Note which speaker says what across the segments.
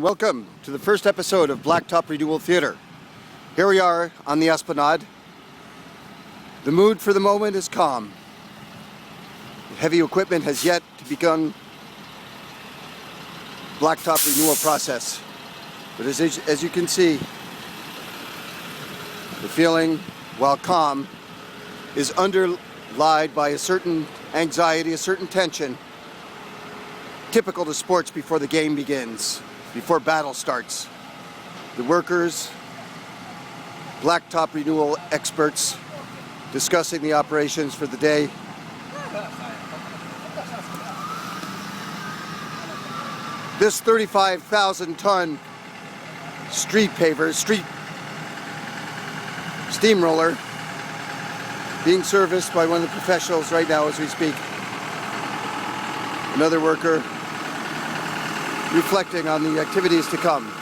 Speaker 1: welcome to the first episode of Blacktop Renewal Theatre. Here we are on the Esplanade. The mood for the moment is calm. The heavy equipment has yet to begin blacktop renewal process. But as you can see, the feeling, while calm, is underlied by a certain anxiety, a certain tension, typical to sports before the game begins, before battle starts. The workers, blacktop renewal experts, discussing the operations for the day. This 35,000-ton street steamroller being serviced by one of the professionals right now as we speak. Another worker reflecting on the activities to come.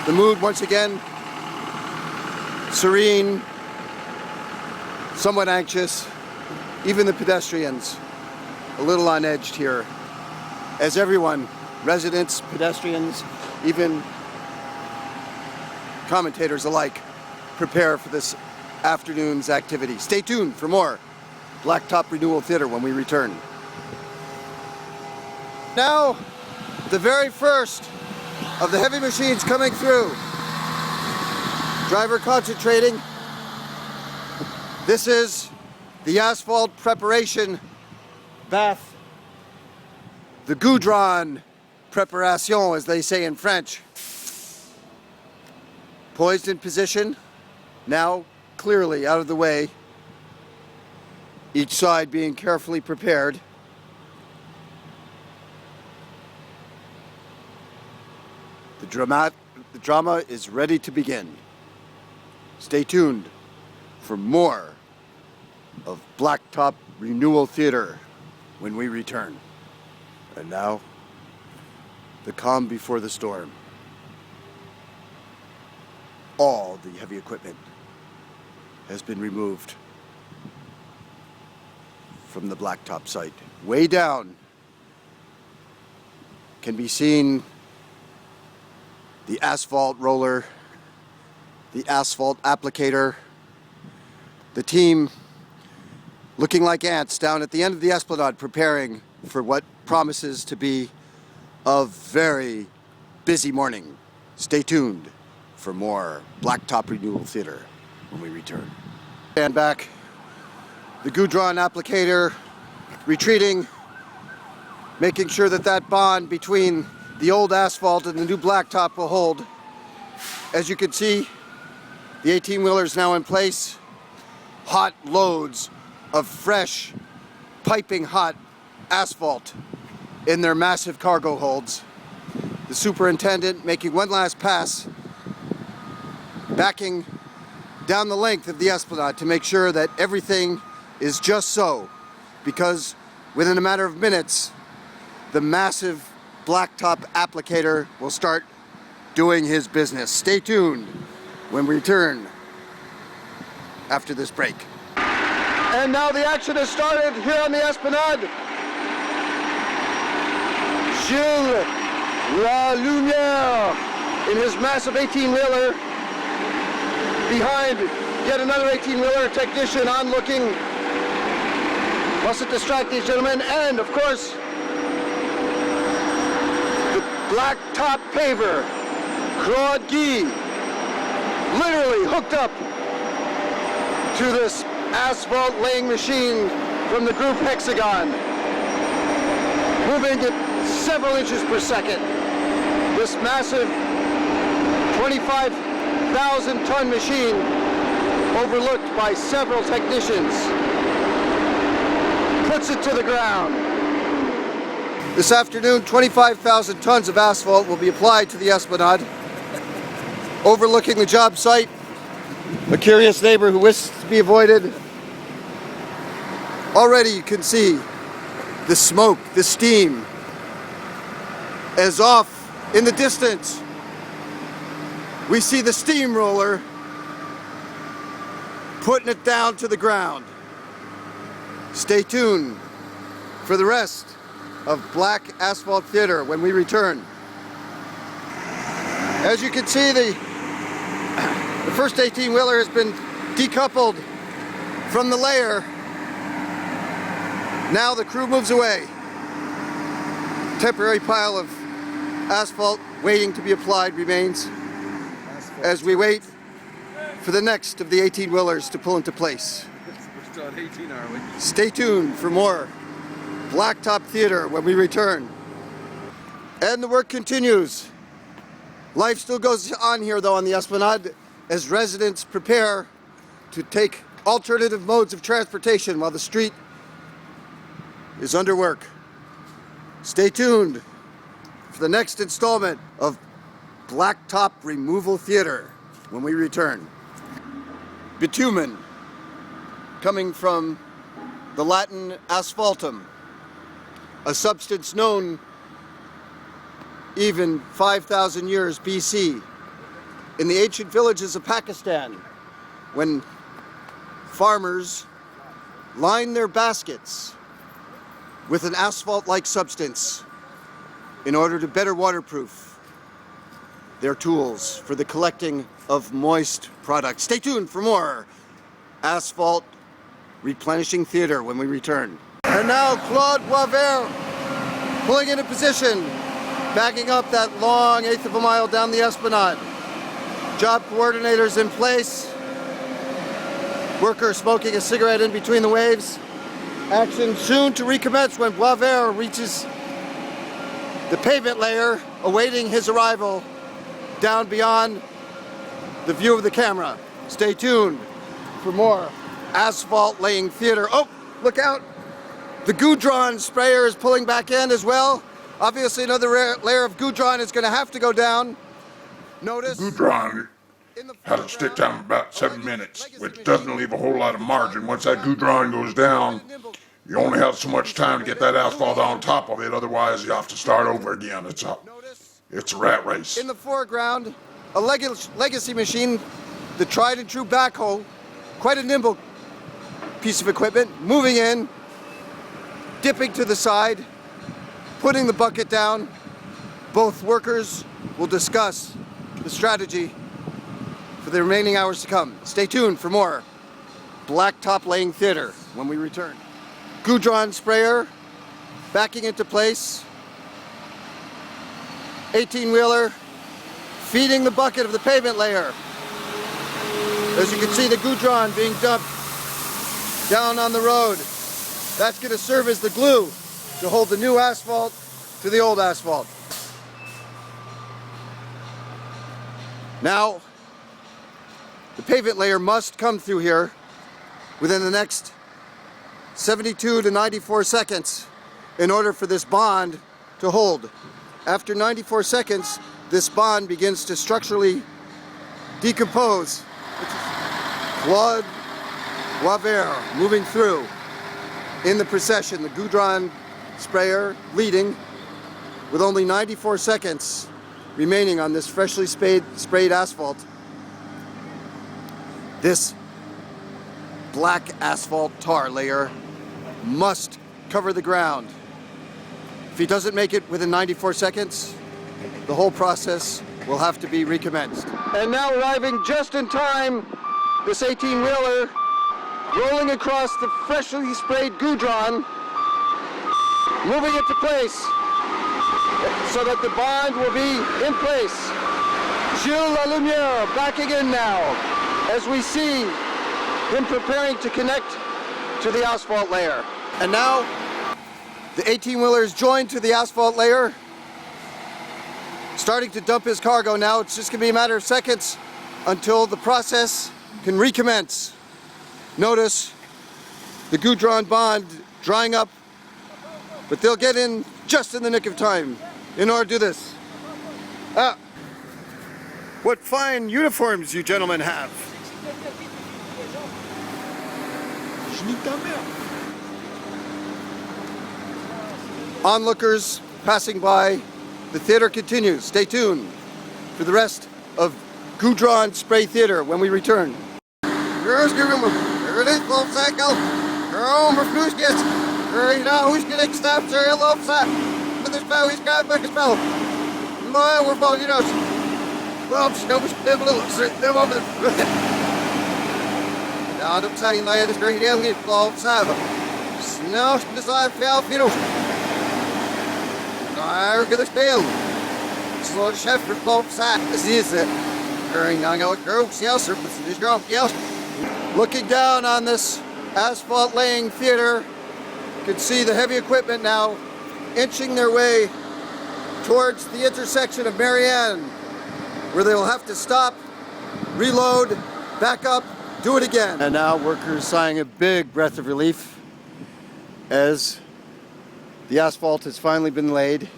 Speaker 1: The mood once again serene, somewhat anxious, even the pedestrians a little on edge here, as everyone, residents, pedestrians, even commentators alike, prepare for this afternoon's activity. Stay tuned for more Blacktop Renewal Theatre when we return. Now, the very first of the heavy machines coming through. Driver concentrating. This is the asphalt preparation bath. The goudron préparation, as they say in French. Poised in position, now clearly out of the way. Each side being carefully prepared. The drama is ready to begin. Stay tuned for more of Blacktop Renewal Theatre when we return. And now, the calm before the storm. All the heavy equipment has been removed from the blacktop site. Way down can be seen the asphalt roller, the asphalt applicator, the team looking like ants down at the end of the Esplanade preparing for what promises to be a very busy morning. Stay tuned for more Blacktop Renewal Theatre when we return. And back, the goudron applicator retreating, making sure that that bond between the old asphalt and the new blacktop will hold. As you can see, the 18-wheeler is now in place. Hot loads of fresh, piping hot asphalt in their massive cargo holds. The superintendent making one last pass, backing down the length of the Esplanade to make sure that everything is just so, because within a matter of minutes, the massive blacktop applicator will start doing his business. Stay tuned when we return after this break. And now the action has started here on the Esplanade. Gilles La Lumière in his massive 18-wheeler behind yet another 18-wheeler technician onlooking. Mustn't distract these gentlemen. And of course, blacktop paver, Claude Guy, literally hooked up to this asphalt laying machine from the group Hexagon, moving at several inches per second. This massive 25,000-ton machine, overlooked by several technicians, puts it to the ground. This afternoon, 25,000 tons of asphalt will be applied to the Esplanade. Overlooking the job site, a curious neighbor who wishes to be avoided. Already you can see the smoke, the steam, as off in the distance we see the steamroller putting it down to the ground. Stay tuned for the rest of Black Asphalt Theatre when we return. As you can see, the first 18-wheeler has been decoupled from the layer. Now the crew moves away. Temporary pile of asphalt waiting to be applied remains as we wait for the next of the 18-wheelers to pull into place.
Speaker 2: We're still at 18, are we?
Speaker 1: Stay tuned for more Blacktop Theater when we return. And the work continues. Life still goes on here though on the Esplanade as residents prepare to take alternative modes of transportation while the street is under work. Stay tuned for the next installment of Blacktop Removal Theater when we return. Bitumen, coming from the Latin asphaltum, a substance known even 5,000 years BC in the ancient villages of Pakistan, when farmers lined their baskets with an asphalt-like substance in order to better waterproof their tools for the collecting of moist products. Stay tuned for more Asphalt Replenishing Theater when we return. And now Claude Boisvert pulling into position, backing up that long eighth of a mile down the Esplanade. Job coordinators in place. Worker smoking a cigarette in between the waves. Action soon to recommence when Boisvert reaches the pavement layer, awaiting his arrival down beyond the view of the camera. Stay tuned for more asphalt laying theater. Oh, look out! The Goudron sprayer is pulling back in as well. Obviously another layer of Goudron is going to have to go down. Notice
Speaker 3: Goudron had to stick down about 7 minutes, which doesn't leave a whole lot of margin. Once that Goudron goes down, you only have so much time to get that asphalt on top of it, otherwise you have to start over again. It's a rat race.
Speaker 1: In the foreground, a legacy machine, the tried and true backhoe, quite a nimble piece of equipment, moving in, dipping to the side, putting the bucket down. Both workers will discuss the strategy for the remaining hours to come. Stay tuned for more Blacktop Laying Theater when we return. Goudron sprayer backing into place. 18-wheeler feeding the bucket of the pavement layer. As you can see, the Goudron being dumped down on the road. That's going to serve as the glue to hold the new asphalt to the old asphalt. Now, the pavement layer must come through here within the next 72 to 94 seconds in order for this bond to hold. After 94 seconds, this bond begins to structurally decompose. Claude Boisvert moving through in the procession, the Goudron sprayer leading with only 94 seconds remaining on this freshly sprayed asphalt. This black asphalt tar layer must cover the ground. If he doesn't make it within 94 seconds, the whole process will have to be recommenced. And now arriving just in time, this 18-wheeler rolling across the freshly sprayed Goudron, moving it to place so that the bond will be in place. Gilles Lalumiere backing in now as we see him preparing to connect to the asphalt layer. And now the 18-wheeler is joined to the asphalt layer, starting to dump his cargo now. It's just going to be a matter of seconds until the process can recommence. Notice the Goudron bond drying up, but they'll get in just in the nick of time in order to do this. What fine uniforms you gentlemen have. Onlookers passing by, the theater continues. Stay tuned for the rest of Goudron Spray Theater when we return. Well, snow's the moment. Now, I'm saying that it's very early for Sava. Snow is like fell, you know. I'm gonna fail. So, chef for both sides. This is it. During Nango Groves, yes, sir. This is your yes. Looking down on this asphalt laying theater, you can see the heavy equipment now inching their way towards the intersection of Marianne, where they will have to stop, reload, back up, do it again. And now workers sighing a big breath of relief as the asphalt has finally been laid.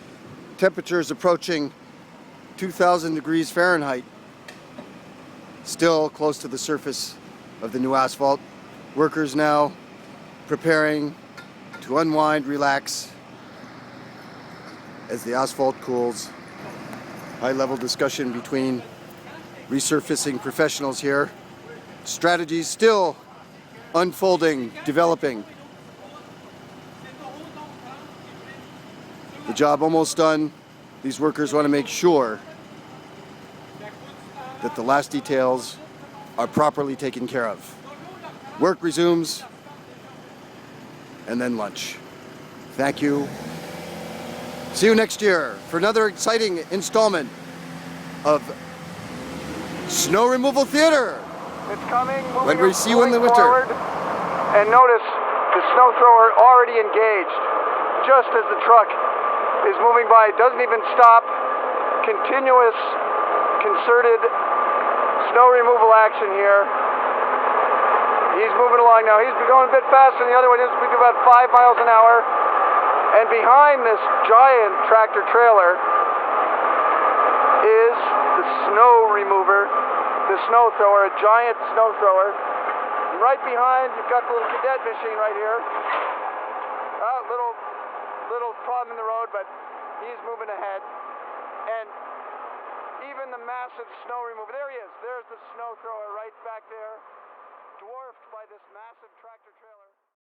Speaker 1: Temperatures approaching 2,000 degrees Fahrenheit. Still close to the surface of the new asphalt. Workers now preparing to unwind, relax as the asphalt cools. High-level discussion between resurfacing professionals here. Strategies still unfolding, developing. The job almost done. These workers want to make sure that the last details are properly taken care of. Work resumes, and then lunch. Thank you. See you next year for another exciting installment of Snow Removal Theater.
Speaker 4: It's coming,
Speaker 1: when we see you in the winter.
Speaker 4: Forward, and notice the snow thrower already engaged, just as the truck is moving by. It doesn't even stop. Continuous, concerted snow removal action here. He's moving along now. He's going a bit faster than the other one. He's moving about 5 miles an hour. And behind this giant tractor trailer is the snow remover, the snow thrower, a giant snow thrower. And right behind, you've got the little cadet machine right here. Little problem in the road, but he's moving ahead. And even the massive snow remover, there he is. There's the snow thrower right back there, dwarfed by this massive tractor trailer.